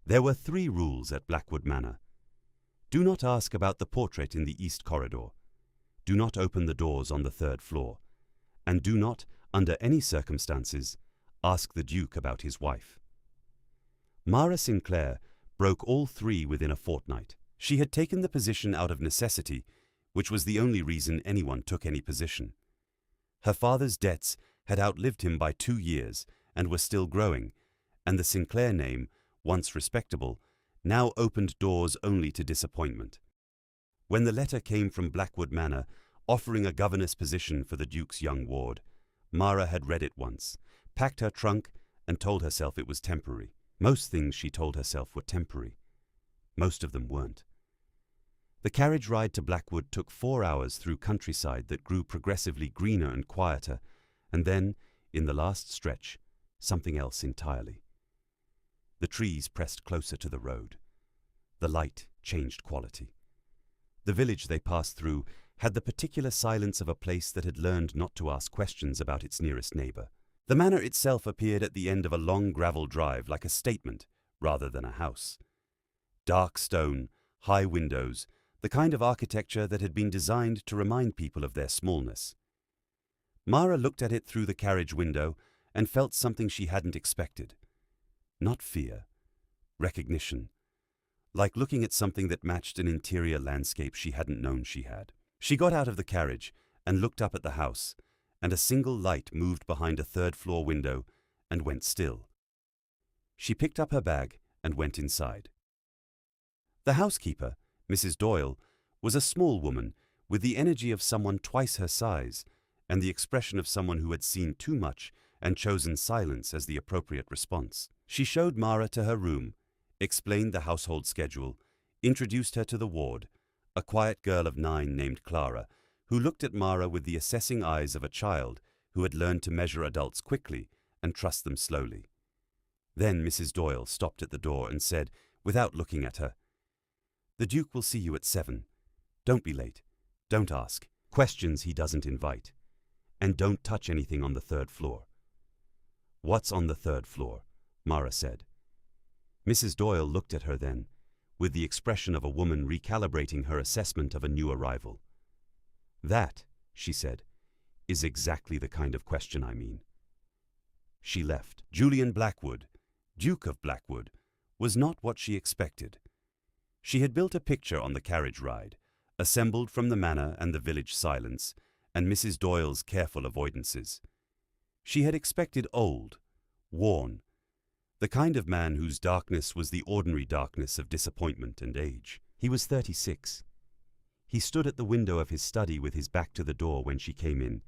There were 3 rules at Blackwood Manor. Do not ask about the portrait in the east corridor. Do not open the doors on the 3rd floor. And do not, under any circumstances, ask the Duke about his wife. Mara Sinclair broke all 3 within a fortnight. She had taken the position out of necessity, which was the only reason anyone took any position. Her father's debts had outlived him by 2 years and were still growing, and the Sinclair name, once respectable, now opened doors only to disappointment. When the letter came from Blackwood Manor offering a governess position for the Duke's young ward, Mara had read it once, packed her trunk, and told herself it was temporary. Most things she told herself were temporary. Most of them weren't. The carriage ride to Blackwood took 4 hours through countryside that grew progressively greener and quieter, and then, in the last stretch, something else entirely. The trees pressed closer to the road. The light changed quality. The village they passed through had the particular silence of a place that had learned not to ask questions about its nearest neighbor. The manor itself appeared at the end of a long gravel drive like a statement rather than a house. Dark stone, high windows, the kind of architecture that had been designed to remind people of their smallness. Mara looked at it through the carriage window and felt something she hadn't expected. Not fear, recognition, like looking at something that matched an interior landscape she hadn't known she had. She got out of the carriage and looked up at the house, and a single light moved behind a 3rd-floor window and went still. She picked up her bag and went inside. The housekeeper, Mrs. Doyle, was a small woman with the energy of someone twice her size and the expression of someone who had seen too much and chosen silence as the appropriate response. She showed Mara to her room, explained the household schedule, introduced her to the ward, a quiet girl of 9 named Clara, who looked at Mara with the assessing eyes of a child who had learned to measure adults quickly and trust them slowly. Then Mrs. Doyle stopped at the door and said, without looking at her, "The Duke will see you at 7. Don't be late. Don't ask questions he doesn't invite. And don't touch anything on the 3rd floor." "What's on the 3rd floor?" Mara said. Mrs. Doyle looked at her then, with the expression of a woman recalibrating her assessment of a new arrival. "That," she said, "is exactly the kind of question I mean." She left. Julian Blackwood, Duke of Blackwood, was not what she expected. She had built a picture on the carriage ride, assembled from the manor and the village silence, and Mrs. Doyle's careful avoidances. She had expected old, worn, the kind of man whose darkness was the ordinary darkness of disappointment and age. He was 36. He stood at the window of his study with his back to the door when she came in,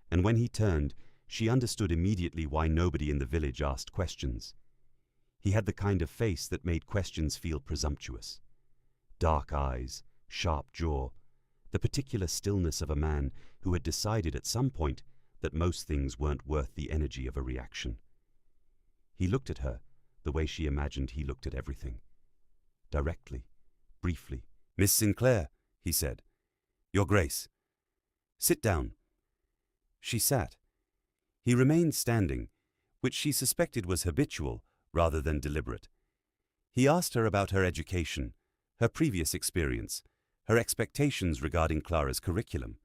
and when he turned, she understood immediately why nobody in the village asked questions. He had the kind of face that made questions feel presumptuous. Dark eyes, sharp jaw, the particular stillness of a man who had decided at some point that most things weren't worth the energy of a reaction. He looked at her the way she imagined he looked at everything. Directly, briefly. "Miss Sinclair," he said. "Your Grace. Sit down." She sat. He remained standing, which she suspected was habitual rather than deliberate. He asked her about her education, her previous experience, her expectations regarding Clara's curriculum.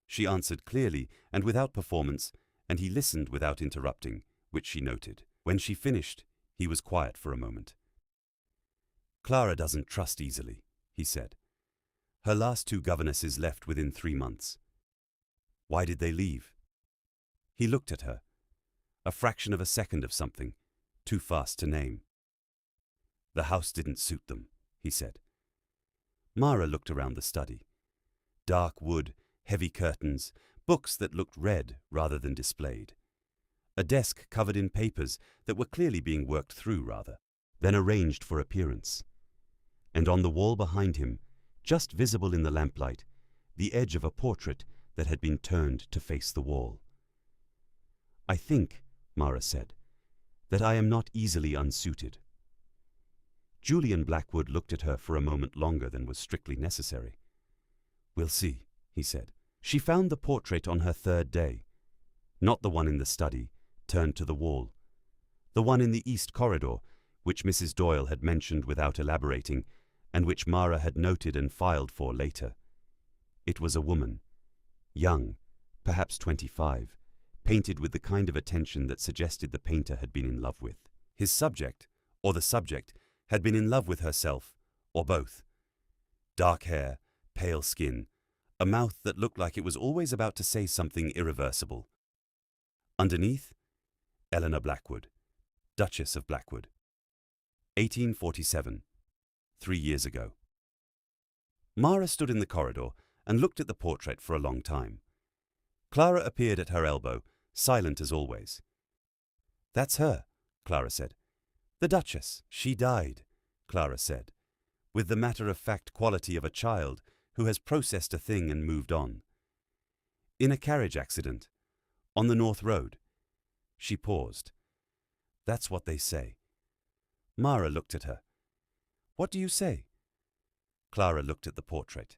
She answered clearly and without performance, and he listened without interrupting, which she noted. When she finished, he was quiet for a moment. "Clara doesn't trust easily," he said. "Her last 2 governesses left within 3 months. Why did they leave?" He looked at her. A fraction of a second of something, too fast to name. "The house didn't suit them," he said. Mara looked around the study. Dark wood, heavy curtains, books that looked read rather than displayed. A desk covered in papers that were clearly being worked through rather than arranged for appearance. And on the wall behind him, just visible in the lamplight, the edge of a portrait that had been turned to face the wall. "I think," Mara said, "that I am not easily unsuited." Julian Blackwood looked at her for a moment longer than was strictly necessary. "We'll see," he said. She found the portrait on her 3rd day. Not the one in the study, turned to the wall. The one in the east corridor, which Mrs. Doyle had mentioned without elaborating, and which Mara had noted and filed for later. It was a woman, young, perhaps 25, painted with the kind of attention that suggested the painter had been in love with. His subject, or the subject, had been in love with herself, or both. Dark hair, pale skin, a mouth that looked like it was always about to say something irreversible. Underneath, Eleanor Blackwood, Duchess of Blackwood. 1847, 3 years ago. Mara stood in the corridor and looked at the portrait for a long time. Clara appeared at her elbow, silent as always. "That's her," Clara said. "The Duchess. She died," Clara said, with the matter-of-fact quality of a child who has processed a thing and moved on. "In a carriage accident. On the North Road." She paused. "That's what they say." Mara looked at her. "What do you say?" Clara looked at the portrait.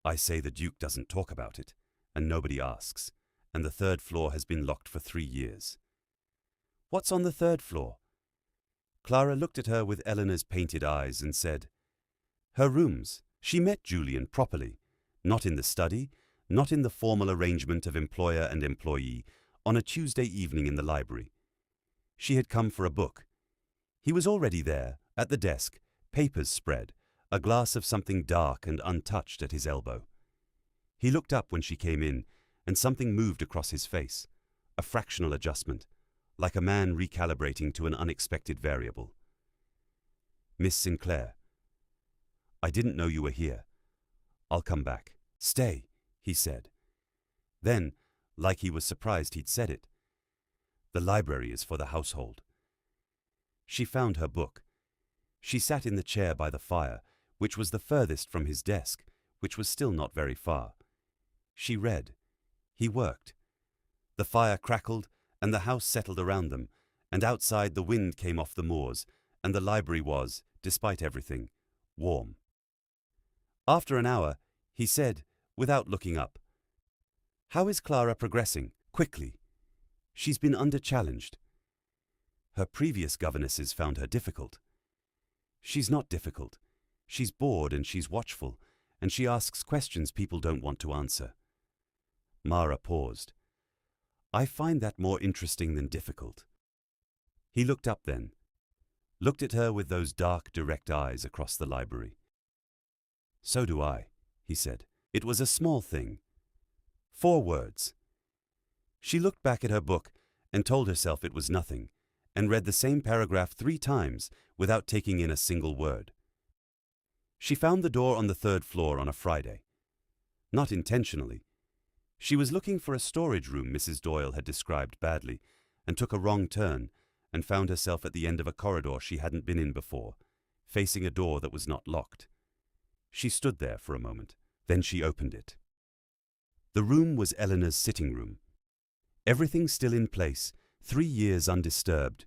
"I say the Duke doesn't talk about it, and nobody asks, and the third floor has been locked for 3 years." "What's on the third floor?" Clara looked at her with Eleanor's painted eyes and said, "Her rooms. She met Julian properly, not in the study, not in the formal arrangement of employer and employee, on a Tuesday evening in the library. She had come for a book. He was already there, at the desk, papers spread, a glass of something dark and untouched at his elbow. He looked up when she came in, and something moved across his face, a fractional adjustment, like a man recalibrating to an unexpected variable. "Miss Sinclair." "I didn't know you were here. I'll come back." "Stay," he said. Then, like he was surprised he'd said it, "The library is for the household." She found her book. She sat in the chair by the fire, which was the furthest from his desk, which was still not very far. She read. He worked. The fire crackled, and the house settled around them, and outside the wind came off the moors, and the library was, despite everything, warm. After an hour, he said, without looking up, "How is Clara progressing? Quickly." "She's been under-challenged." "Her previous governesses found her difficult." "She's not difficult. She's bored and she's watchful, and she asks questions people don't want to answer." Mara paused. "I find that more interesting than difficult." He looked up then, looked at her with those dark, direct eyes across the library. "So do I," he said. It was a small thing. 4 words. She looked back at her book and told herself it was nothing, and read the same paragraph 3 times without taking in a single word. She found the door on the 3rd floor on a Friday. Not intentionally. She was looking for a storage room Mrs. Doyle had described badly, and took a wrong turn, and found herself at the end of a corridor she hadn't been in before, facing a door that was not locked. She stood there for a moment, then she opened it. The room was Eleanor's sitting room. Everything still in place, 3 years undisturbed,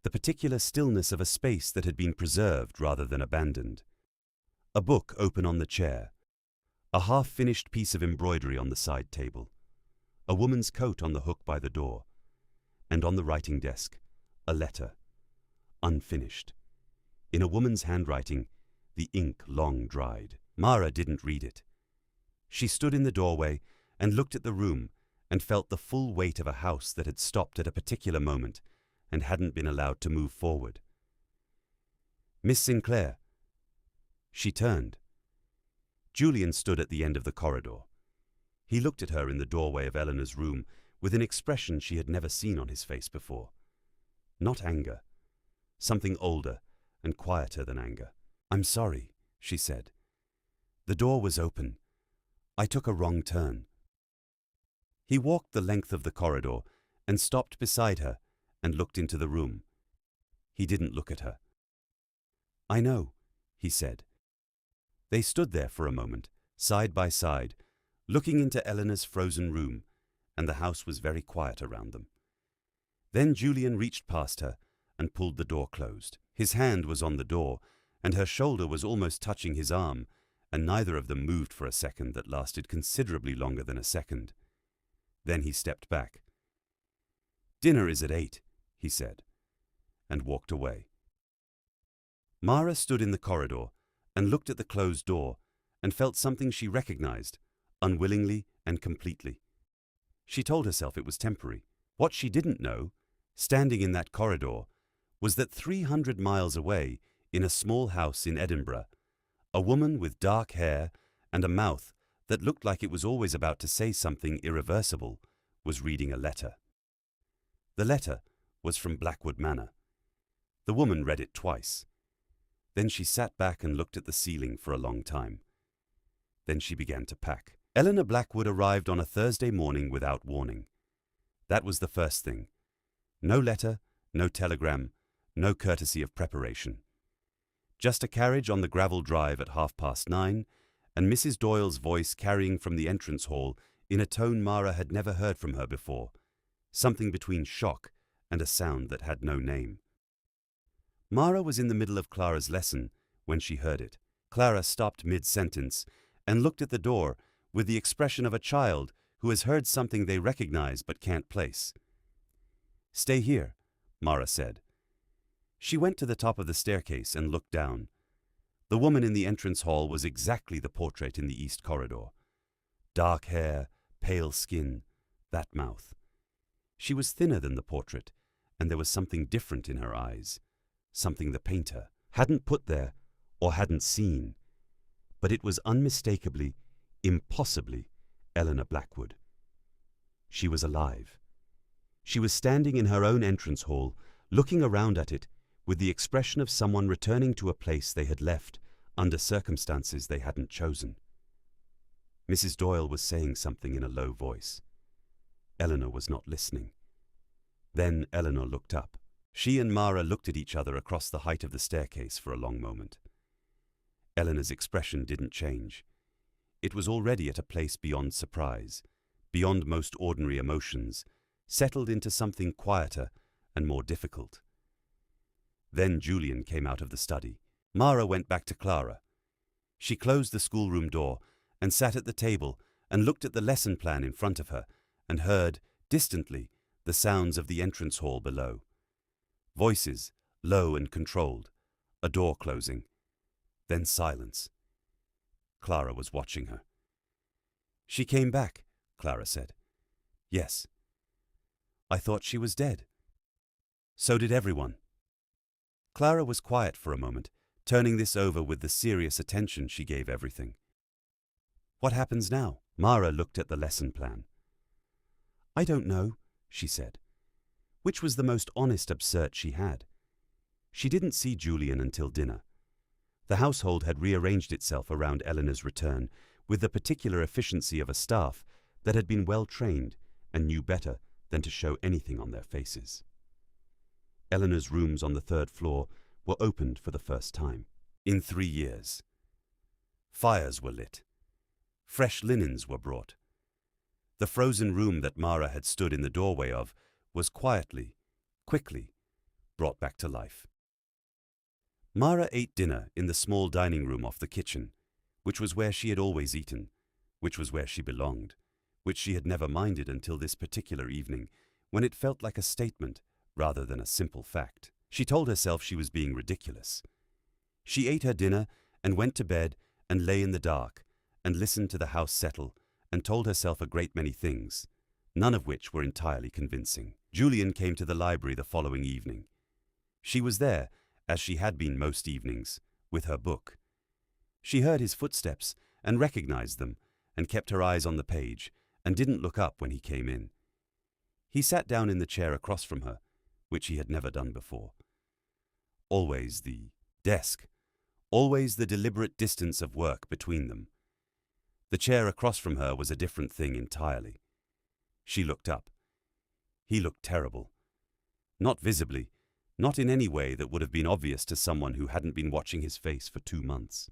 the particular stillness of a space that had been preserved rather than abandoned. A book open on the chair, a half-finished piece of embroidery on the side table, a woman's coat on the hook by the door, and on the writing desk, a letter, unfinished. In a woman's handwriting, the ink long dried. Mara didn't read it. She stood in the doorway and looked at the room and felt the full weight of a house that had stopped at a particular moment and hadn't been allowed to move forward. "Miss Sinclair." She turned. Julian stood at the end of the corridor. He looked at her in the doorway of Eleanor's room with an expression she had never seen on his face before. Not anger. Something older and quieter than anger. "I'm sorry," she said. "The door was open. I took a wrong turn." He walked the length of the corridor and stopped beside her and looked into the room. He didn't look at her. "I know," he said. They stood there for a moment, side by side, looking into Eleanor's frozen room, and the house was very quiet around them. Then Julian reached past her and pulled the door closed. His hand was on the door, and her shoulder was almost touching his arm, and neither of them moved for a second that lasted considerably longer than a second. Then he stepped back. "Dinner is at 8, he said, and walked away. Mara stood in the corridor and looked at the closed door and felt something she recognized, unwillingly and completely. She told herself it was temporary. What she didn't know, standing in that corridor, was that 300 miles away, in a small house in Edinburgh, a woman with dark hair and a mouth that looked like it was always about to say something irreversible was reading a letter. The letter was from Blackwood Manor. The woman read it twice. Then she sat back and looked at the ceiling for a long time. Then she began to pack. Eleanor Blackwood arrived on a Thursday morning without warning. That was the first thing. No letter, no telegram, no courtesy of preparation. Just a carriage on the gravel drive at 9:30, and Mrs. Doyle's voice carrying from the entrance hall in a tone Mara had never heard from her before, something between shock and a sound that had no name. Mara was in the middle of Clara's lesson when she heard it. Clara stopped mid-sentence and looked at the door with the expression of a child who has heard something they recognize but can't place. "Stay here," Mara said. She went to the top of the staircase and looked down. The woman in the entrance hall was exactly the portrait in the east corridor. Dark hair, pale skin, that mouth. She was thinner than the portrait, and there was something different in her eyes, something the painter hadn't put there or hadn't seen. But it was unmistakably, impossibly Eleanor Blackwood. She was alive. She was standing in her own entrance hall, looking around at it with the expression of someone returning to a place they had left under circumstances they hadn't chosen. Mrs. Doyle was saying something in a low voice. Eleanor was not listening. Then Eleanor looked up. She and Mara looked at each other across the height of the staircase for a long moment. Eleanor's expression didn't change. It was already at a place beyond surprise, beyond most ordinary emotions, settled into something quieter and more difficult. Then Julian came out of the study. Mara went back to Clara. She closed the schoolroom door and sat at the table and looked at the lesson plan in front of her and heard, distantly, the sounds of the entrance hall below. Voices, low and controlled, a door closing, then silence. Clara was watching her. "She came back," Clara said. "Yes." "I thought she was dead." "So did everyone." Clara was quiet for a moment, turning this over with the serious attention she gave everything. "What happens now?" Mara looked at the lesson plan. "I don't know," she said, which was the most honest absurd she had. She didn't see Julian until dinner. The household had rearranged itself around Eleanor's return with the particular efficiency of a staff that had been well trained and knew better than to show anything on their faces. Eleanor's rooms on the 3rd floor were opened for the first time in 3 years. Fires were lit. Fresh linens were brought. The frozen room that Mara had stood in the doorway of was quietly, quickly, brought back to life. Mara ate dinner in the small dining room off the kitchen, which was where she had always eaten, which was where she belonged, which she had never minded until this particular evening, when it felt like a statement rather than a simple fact. She told herself she was being ridiculous. She ate her dinner and went to bed and lay in the dark and listened to the house settle and told herself a great many things, none of which were entirely convincing. Julian came to the library the following evening. She was there, as she had been most evenings, with her book. She heard his footsteps and recognized them and kept her eyes on the page and didn't look up when he came in. He sat down in the chair across from her, which he had never done before. Always the desk, always the deliberate distance of work between them. The chair across from her was a different thing entirely. She looked up. He looked terrible. Not visibly, not in any way that would have been obvious to someone who hadn't been watching his face for 2 months.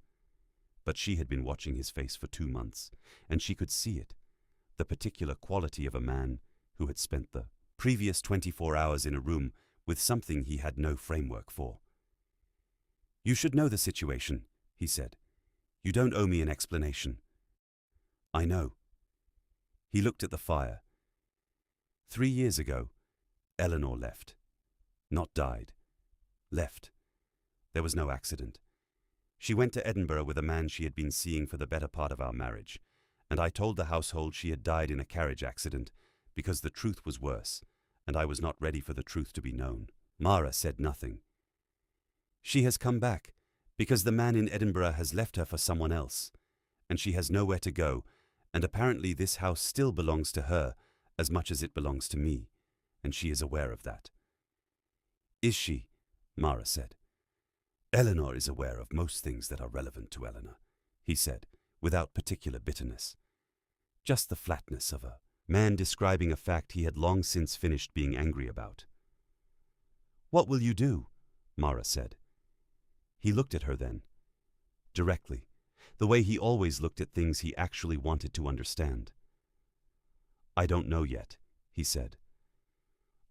But she had been watching his face for 2 months, and she could see it, the particular quality of a man who had spent the previous 24 hours in a room with something he had no framework for. "You should know the situation," he said. "You don't owe me an explanation." "I know." He looked at the fire. 3 years ago, Eleanor left. Not died. Left. There was no accident. She went to Edinburgh with a man she had been seeing for the better part of our marriage, and I told the household she had died in a carriage accident because the truth was worse, and I was not ready for the truth to be known. Mara said nothing. She has come back because the man in Edinburgh has left her for someone else, and she has nowhere to go, and apparently this house still belongs to her as much as it belongs to me, and she is aware of that. Is she? Mara said. Eleanor is aware of most things that are relevant to Eleanor, he said, without particular bitterness. Just the flatness of a man describing a fact he had long since finished being angry about. What will you do? Mara said. He looked at her then, directly, the way he always looked at things he actually wanted to understand. I don't know yet, he said.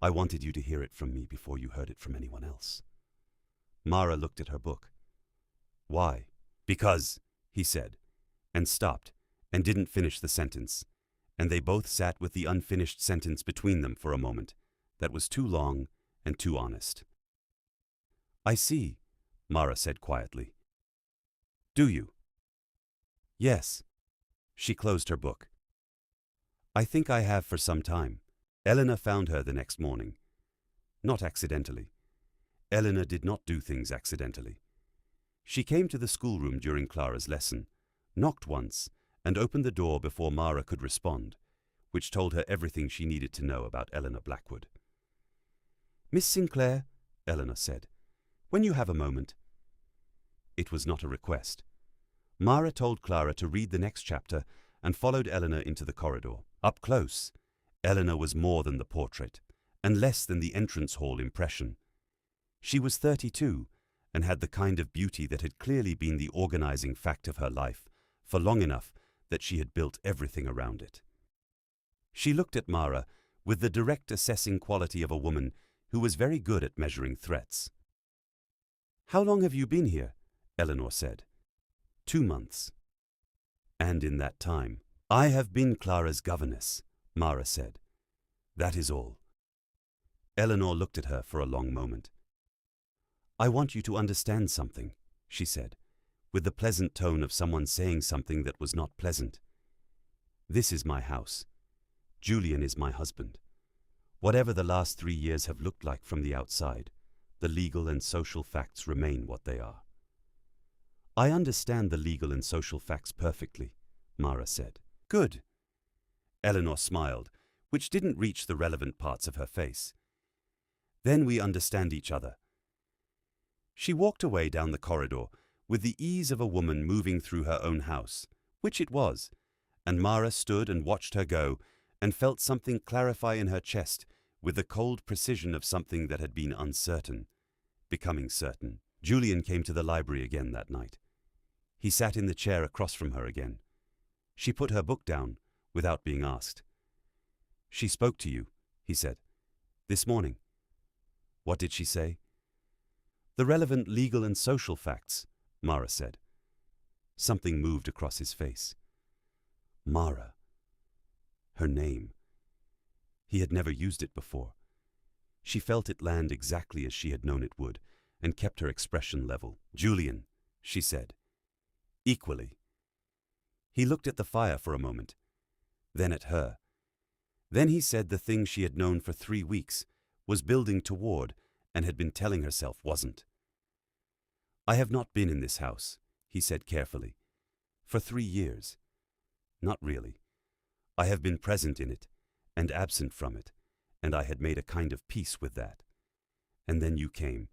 I wanted you to hear it from me before you heard it from anyone else. Mara looked at her book. Why? Because, he said, and stopped, and didn't finish the sentence, and they both sat with the unfinished sentence between them for a moment that was too long and too honest. I see, Mara said quietly. Do you? Yes. She closed her book. I think I have for some time. Eleanor found her the next morning. Not accidentally. Eleanor did not do things accidentally. She came to the schoolroom during Clara's lesson, knocked once, and opened the door before Mara could respond, which told her everything she needed to know about Eleanor Blackwood. Miss Sinclair, Eleanor said, when you have a moment. It was not a request. Mara told Clara to read the next chapter and followed Eleanor into the corridor. Up close, Eleanor was more than the portrait, and less than the entrance hall impression. She was 32 and had the kind of beauty that had clearly been the organizing fact of her life for long enough that she had built everything around it. She looked at Mara with the direct assessing quality of a woman who was very good at measuring threats. How long have you been here? Eleanor said. 2 months. And in that time, I have been Clara's governess, Mara said. That is all. Eleanor looked at her for a long moment. I want you to understand something, she said, with the pleasant tone of someone saying something that was not pleasant. This is my house. Julian is my husband. Whatever the last 3 years have looked like from the outside, the legal and social facts remain what they are. I understand the legal and social facts perfectly, Mara said. Good. Eleanor smiled, which didn't reach the relevant parts of her face. Then we understand each other. She walked away down the corridor with the ease of a woman moving through her own house, which it was, and Mara stood and watched her go and felt something clarify in her chest with the cold precision of something that had been uncertain, becoming certain. Julian came to the library again that night. He sat in the chair across from her again. She put her book down without being asked. She spoke to you, he said, this morning. What did she say? The relevant legal and social facts, Mara said. Something moved across his face. Mara. Her name. He had never used it before. She felt it land exactly as she had known it would, and kept her expression level. Julian, she said. Equally. He looked at the fire for a moment, then at her. Then he said the thing she had known for 3 weeks, was building toward, and had been telling herself wasn't. I have not been in this house, he said carefully, for 3 years. Not really. I have been present in it, and absent from it, and I had made a kind of peace with that. And then you came,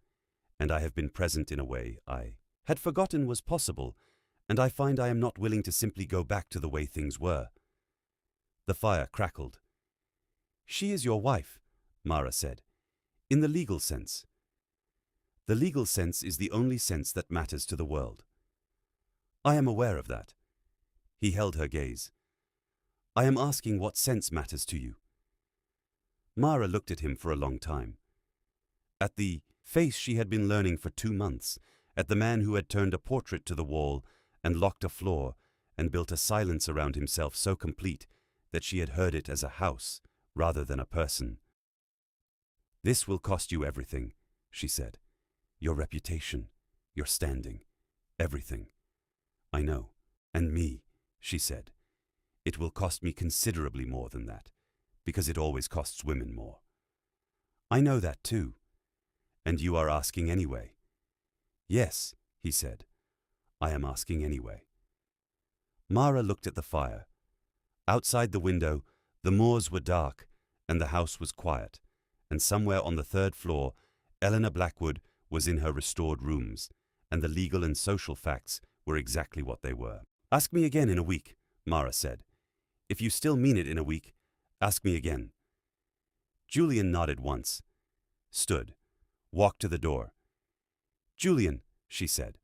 and I have been present in a way I had forgotten was possible, and I find I am not willing to simply go back to the way things were. The fire crackled. She is your wife, Mara said, in the legal sense. The legal sense is the only sense that matters to the world. I am aware of that. He held her gaze. I am asking what sense matters to you. Mara looked at him for a long time. At the face she had been learning for 2 months, at the man who had turned a portrait to the wall and locked a floor and built a silence around himself so complete that she had heard it as a house rather than a person. This will cost you everything, she said. Your reputation, You're standing. Everything. I know. And me, she said. It will cost me considerably more than that, because it always costs women more. I know that too. And you are asking anyway. Yes, he said. I am asking anyway. Mara looked at the fire. Outside the window, the moors were dark, and the house was quiet, and somewhere on the third floor, Eleanor Blackwood was in her restored rooms, and the legal and social facts were exactly what they were. Ask me again in a week, Mara said. If you still mean it in a week, ask me again. Julian nodded once, stood, walked to the door. Julian, she said.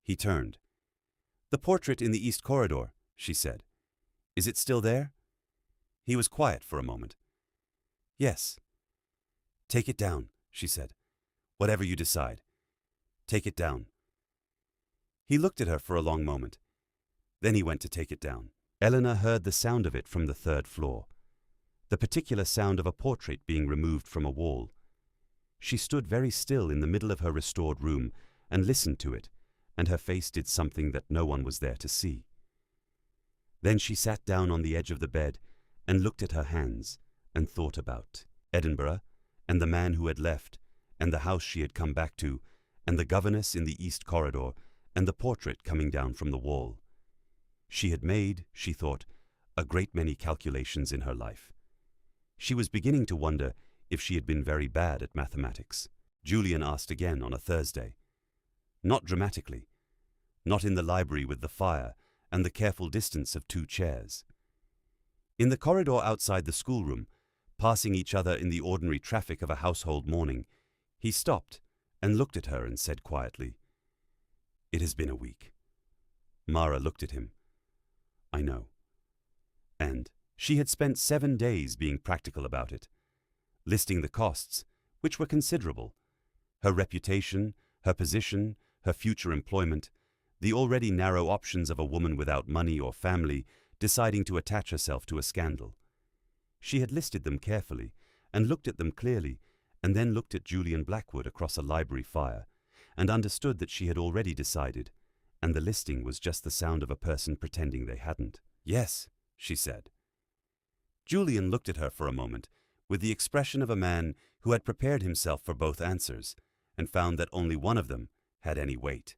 He turned. The portrait in the east corridor, she said. Is it still there? He was quiet for a moment. Yes. Take it down, she said. Whatever you decide. Take it down. He looked at her for a long moment. Then he went to take it down. Eleanor heard the sound of it from the third floor, the particular sound of a portrait being removed from a wall. She stood very still in the middle of her restored room and listened to it, and her face did something that no one was there to see. Then she sat down on the edge of the bed and looked at her hands and thought about Edinburgh and the man who had left and the house she had come back to and the governess in the east corridor and the portrait coming down from the wall. She had made, she thought, a great many calculations in her life. She was beginning to wonder if she had been very bad at mathematics. Julian asked again on a Thursday. Not dramatically. Not in the library with the fire and the careful distance of 2 chairs. In the corridor outside the schoolroom, passing each other in the ordinary traffic of a household morning, he stopped and looked at her and said quietly, It has been a week. Mara looked at him. I know. And she had spent 7 days being practical about it, listing the costs, which were considerable, her reputation, her position, her future employment, the already narrow options of a woman without money or family deciding to attach herself to a scandal. She had listed them carefully and looked at them clearly, and then looked at Julian Blackwood across a library fire and understood that she had already decided, and the listing was just the sound of a person pretending they hadn't. Yes, she said. Julian looked at her for a moment with the expression of a man who had prepared himself for both answers and found that only one of them had any weight.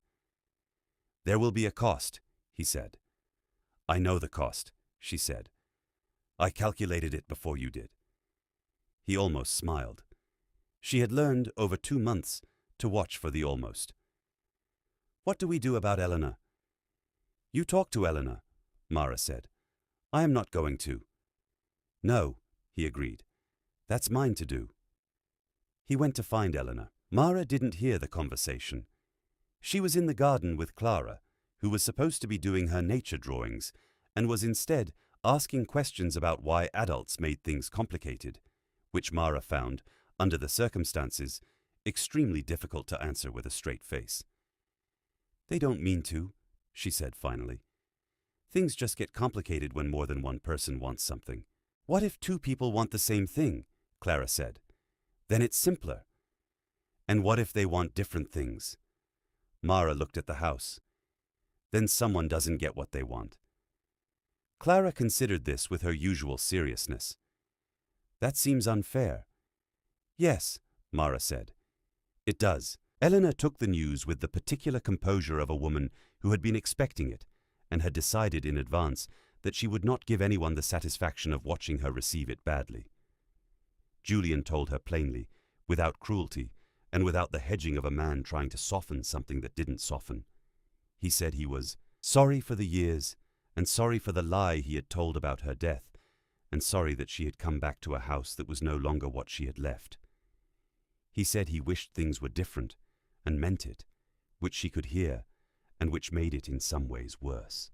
There will be a cost, he said. I know the cost, she said. I calculated it before you did. He almost smiled. She had learned over 2 months to watch for the almost. What do we do about Eleanor? You talk to Eleanor, Mara said. I am not going to. No, he agreed. That's mine to do. He went to find Eleanor. Mara didn't hear the conversation. She was in the garden with Clara, who was supposed to be doing her nature drawings, and was instead asking questions about why adults made things complicated, which Mara found, under the circumstances, extremely difficult to answer with a straight face. They don't mean to, she said finally. Things just get complicated when more than one person wants something. What if 2 people want the same thing? Clara said. Then it's simpler. And what if they want different things? Mara looked at the house. Then someone doesn't get what they want. Clara considered this with her usual seriousness. That seems unfair. Yes, Mara said. It does. Eleanor took the news with the particular composure of a woman who had been expecting it and had decided in advance that she would not give anyone the satisfaction of watching her receive it badly. Julian told her plainly, without cruelty, and without the hedging of a man trying to soften something that didn't soften. He said he was sorry for the years, and sorry for the lie he had told about her death, and sorry that she had come back to a house that was no longer what she had left. He said he wished things were different, and meant it, which she could hear, and which made it in some ways worse.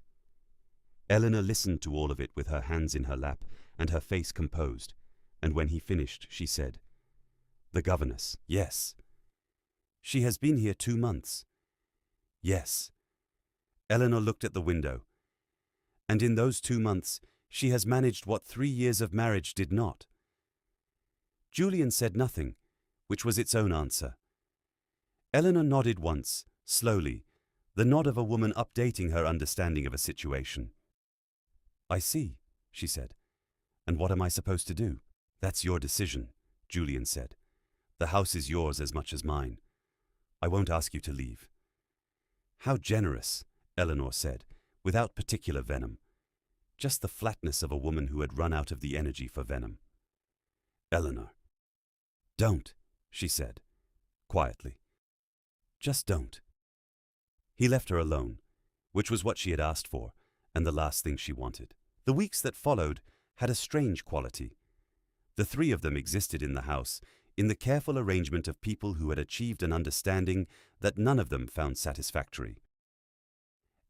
Eleanor listened to all of it with her hands in her lap and her face composed, and when he finished, she said, The governess, yes. She has been here 2 months. Yes. Eleanor looked at the window. And in those 2 months, she has managed what 3 years of marriage did not. Julian said nothing, which was its own answer. Eleanor nodded once, Slowly, the nod of a woman updating her understanding of a situation. "I see," she said. "And what am I supposed to do?" "That's your decision," Julian said. "The house is yours as much as mine. I won't ask you to leave." "How generous," Eleanor said, without particular venom. Just the flatness of a woman who had run out of the energy for venom. "Eleanor." "Don't," she said, quietly. "Just don't." He left her alone, which was what she had asked for, and the last thing she wanted. The weeks that followed had a strange quality. The three of them existed in the house, in the careful arrangement of people who had achieved an understanding that none of them found satisfactory.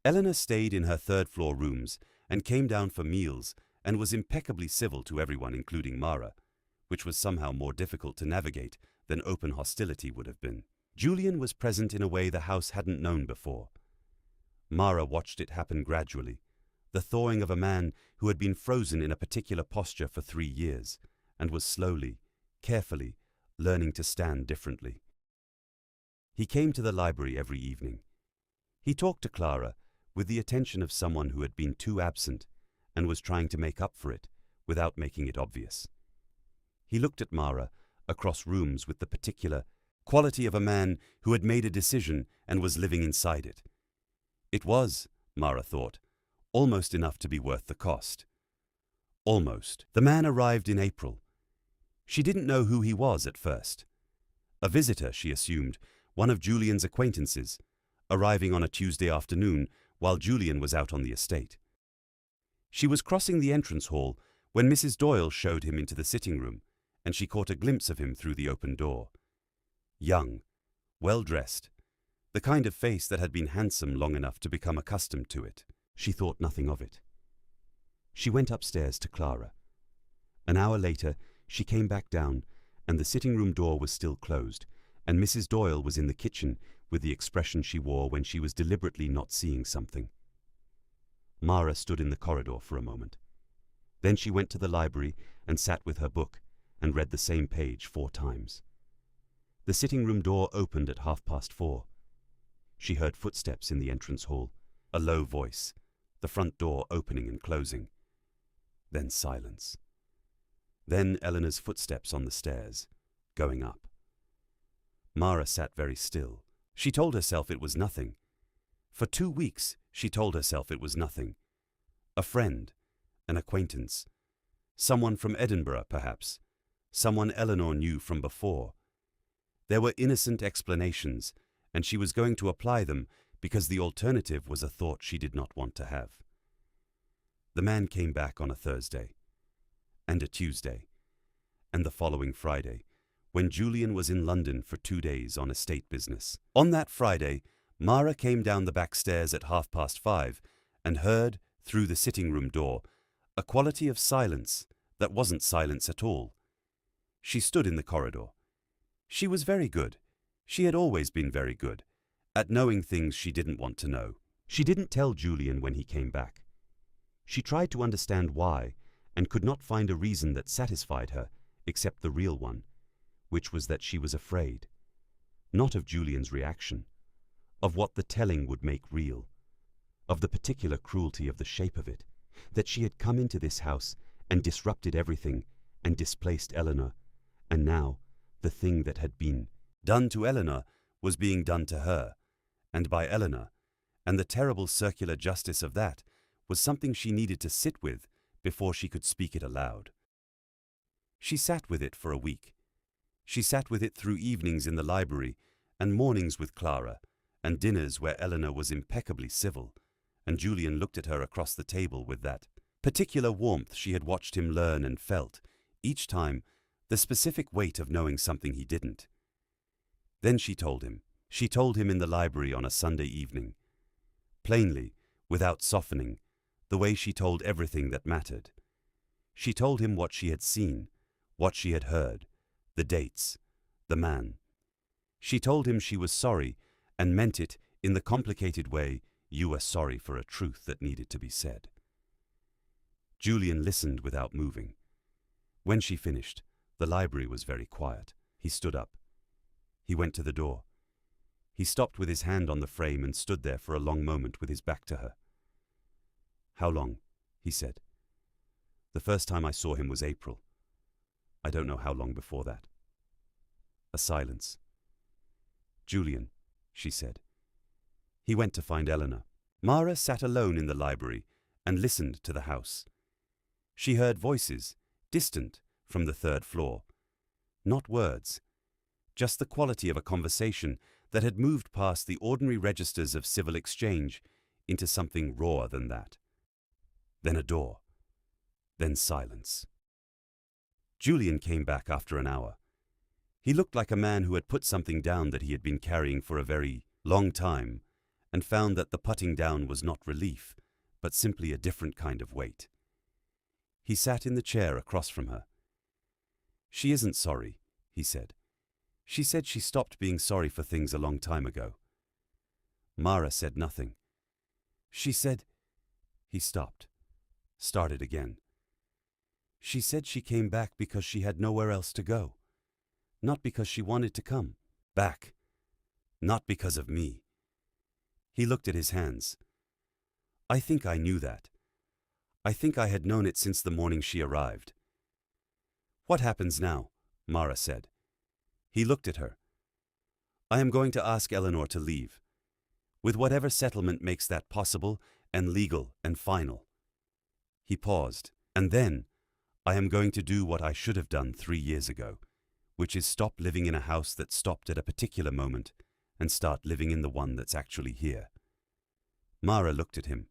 Eleanor stayed in her third-floor rooms and came down for meals and was impeccably civil to everyone, including Mara, which was somehow more difficult to navigate than open hostility would have been. Julian was present in a way the house hadn't known before. Mara watched it happen gradually, the thawing of a man who had been frozen in a particular posture for 3 years and was slowly, carefully, learning to stand differently. He came to the library every evening. He talked to Clara with the attention of someone who had been too absent and was trying to make up for it without making it obvious. He looked at Mara across rooms with the particular quality of a man who had made a decision and was living inside it. It was, Mara thought, almost enough to be worth the cost. Almost. The man arrived in April. She didn't know who he was at first. A visitor, she assumed, one of Julian's acquaintances, arriving on a Tuesday afternoon while Julian was out on the estate. She was crossing the entrance hall when Mrs. Doyle showed him into the sitting room, and she caught a glimpse of him through the open door. Young, well-dressed, the kind of face that had been handsome long enough to become accustomed to it. She thought nothing of it. She went upstairs to Clara. An hour later, she came back down, and the sitting room door was still closed, and Mrs. Doyle was in the kitchen with the expression she wore when she was deliberately not seeing something. Mara stood in the corridor for a moment. Then she went to the library and sat with her book and read the same page 4 times. The sitting room door opened at 4:30. She heard footsteps in the entrance hall, a low voice, the front door opening and closing. Then silence. Then Eleanor's footsteps on the stairs, going up. Mara sat very still. She told herself it was nothing. For 2 weeks, she told herself it was nothing. A friend, an acquaintance, someone from Edinburgh, perhaps, someone Eleanor knew from before. There were innocent explanations, and she was going to apply them because the alternative was a thought she did not want to have. The man came back on a Thursday, and a Tuesday, and the following Friday, when Julian was in London for 2 days on estate business. On that Friday, Mara came down the back stairs at 5:30 and heard, through the sitting room door, a quality of silence that wasn't silence at all. She stood in the corridor. She was very good. She had always been very good at knowing things she didn't want to know. She didn't tell Julian when he came back. She tried to understand why and could not find a reason that satisfied her except the real one, which was that she was afraid. Not of Julian's reaction, of what the telling would make real, of the particular cruelty of the shape of it, that she had come into this house and disrupted everything and displaced Eleanor, and now the thing that had been done to Eleanor was being done to her, and by Eleanor, and the terrible circular justice of that was something she needed to sit with before she could speak it aloud. She sat with it for a week. She sat with it through evenings in the library and mornings with Clara, and dinners where Eleanor was impeccably civil, and Julian looked at her across the table with that particular warmth she had watched him learn and felt, each time, the specific weight of knowing something he didn't. Then she told him. She told him in the library on a Sunday evening. Plainly, without softening, the way she told everything that mattered. She told him what she had seen, what she had heard, the dates, the man. She told him she was sorry and meant it in the complicated way you are sorry for a truth that needed to be said. Julian listened without moving. When she finished, the library was very quiet. He stood up. He went to the door. He stopped with his hand on the frame and stood there for a long moment with his back to her. "How long?" he said. "The first time I saw him was April. I don't know how long before that." A silence. "Julian," she said. He went to find Eleanor. Mara sat alone in the library and listened to the house. She heard voices, distant, from the third floor. Not words, just the quality of a conversation that had moved past the ordinary registers of civil exchange into something rawer than that. Then a door. Then silence. Julian came back after an hour. He looked like a man who had put something down that he had been carrying for a very long time and found that the putting down was not relief, but simply a different kind of weight. He sat in the chair across from her. "She isn't sorry," he said. "She said she stopped being sorry for things a long time ago." Mara said nothing. "She said—" He stopped, started again. "She said she came back because she had nowhere else to go. Not because she wanted to come. Back. Not because of me." He looked at his hands. "I think I knew that. I think I had known it since the morning she arrived." "What happens now?" Mara said. He looked at her. "I am going to ask Eleanor to leave, with whatever settlement makes that possible and legal and final." He paused. "And then I am going to do what I should have done 3 years ago, which is stop living in a house that stopped at a particular moment and start living in the one that's actually here." Mara looked at him.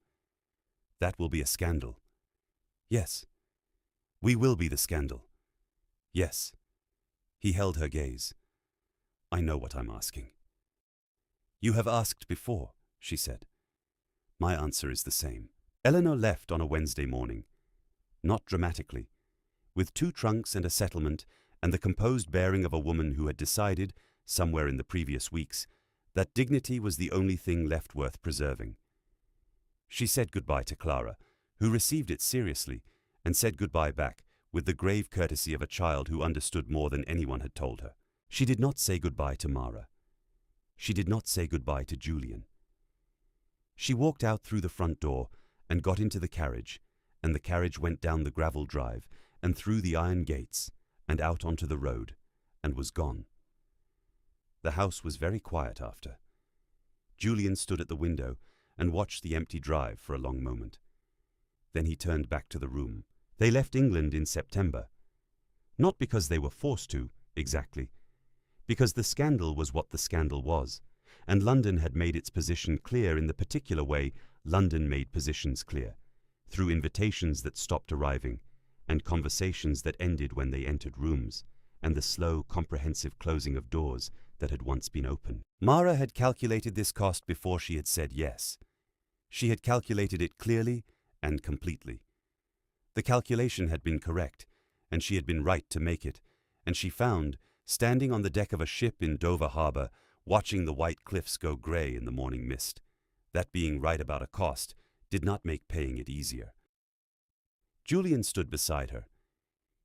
"That will be a scandal." "Yes." "We will be the scandal." "Yes." He held her gaze. "I know what I'm asking." "You have asked before," she said. "My answer is the same." Eleanor left on a Wednesday morning. Not dramatically. With 2 trunks and a settlement and the composed bearing of a woman who had decided, somewhere in the previous weeks, that dignity was the only thing left worth preserving. She said goodbye to Clara, who received it seriously, and said goodbye back with the grave courtesy of a child who understood more than anyone had told her. She did not say goodbye to Mara. She did not say goodbye to Julian. She walked out through the front door and got into the carriage, and the carriage went down the gravel drive and through the iron gates and out onto the road, and was gone. The house was very quiet after. Julian stood at the window and watched the empty drive for a long moment. Then he turned back to the room. They left England in September. Not because they were forced to, exactly. Because the scandal was what the scandal was, and London had made its position clear in the particular way London made positions clear, through invitations that stopped arriving, and conversations that ended when they entered rooms, and the slow, comprehensive closing of doors that had once been open. Mara had calculated this cost before she had said yes. She had calculated it clearly and completely. The calculation had been correct, and she had been right to make it, and she found, standing on the deck of a ship in Dover Harbour, watching the white cliffs go grey in the morning mist, that being right about a cost did not make paying it easier. Julian stood beside her.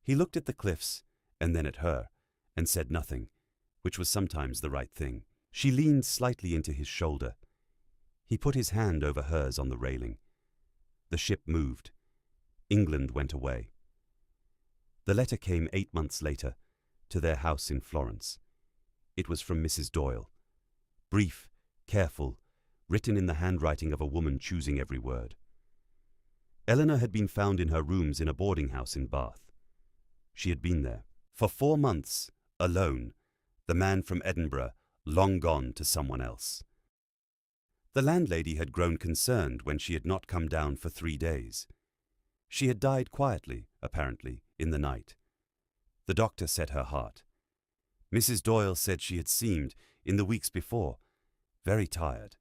He looked at the cliffs, and then at her, and said nothing, which was sometimes the right thing. She leaned slightly into his shoulder. He put his hand over hers on the railing. The ship moved. England went away. The letter came 8 months later, to their house in Florence. It was from Mrs. Doyle. Brief, careful, written in the handwriting of a woman choosing every word. Eleanor had been found in her rooms in a boarding house in Bath. She had been there. For 4 months, alone, the man from Edinburgh, long gone to someone else. The landlady had grown concerned when she had not come down for 3 days. She had died quietly, apparently, in the night. The doctor set her heart. Mrs. Doyle said she had seemed, in the weeks before, very tired.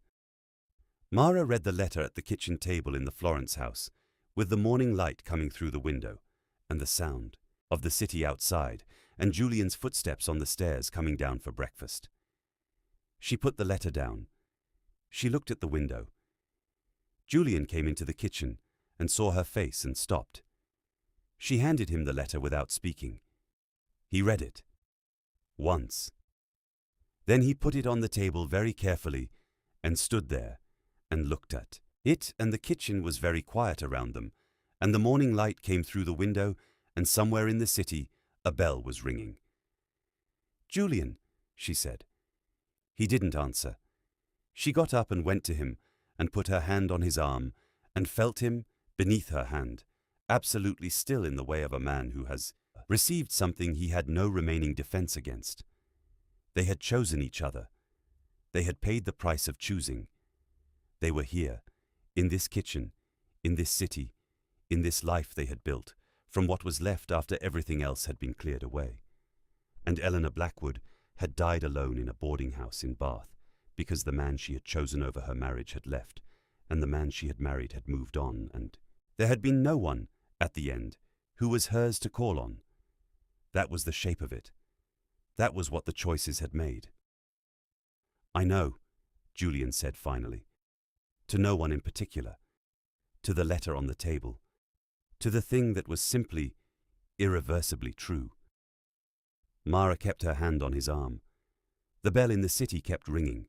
Mara read the letter at the kitchen table in the Florence house, with the morning light coming through the window, and the sound of the city outside, and Julian's footsteps on the stairs coming down for breakfast. She put the letter down. She looked at the window. Julian came into the kitchen and saw her face and stopped. She handed him the letter without speaking. He read it. Once. Then he put it on the table very carefully and stood there and looked at it, and the kitchen was very quiet around them, and the morning light came through the window, and somewhere in the city a bell was ringing. "Julian," she said. He didn't answer. She got up and went to him and put her hand on his arm and felt him beneath her hand, absolutely still in the way of a man who has received something he had no remaining defense against. They had chosen each other. They had paid the price of choosing. They were here, in this kitchen, in this city, in this life they had built, from what was left after everything else had been cleared away. And Eleanor Blackwood had died alone in a boarding house in Bath, because the man she had chosen over her marriage had left, and the man she had married had moved on, and there had been no one, at the end, who was hers to call on. That was the shape of it. That was what the choices had made. "I know," Julian said finally. To no one in particular. To the letter on the table. To the thing that was simply, irreversibly true. Mara kept her hand on his arm. The bell in the city kept ringing.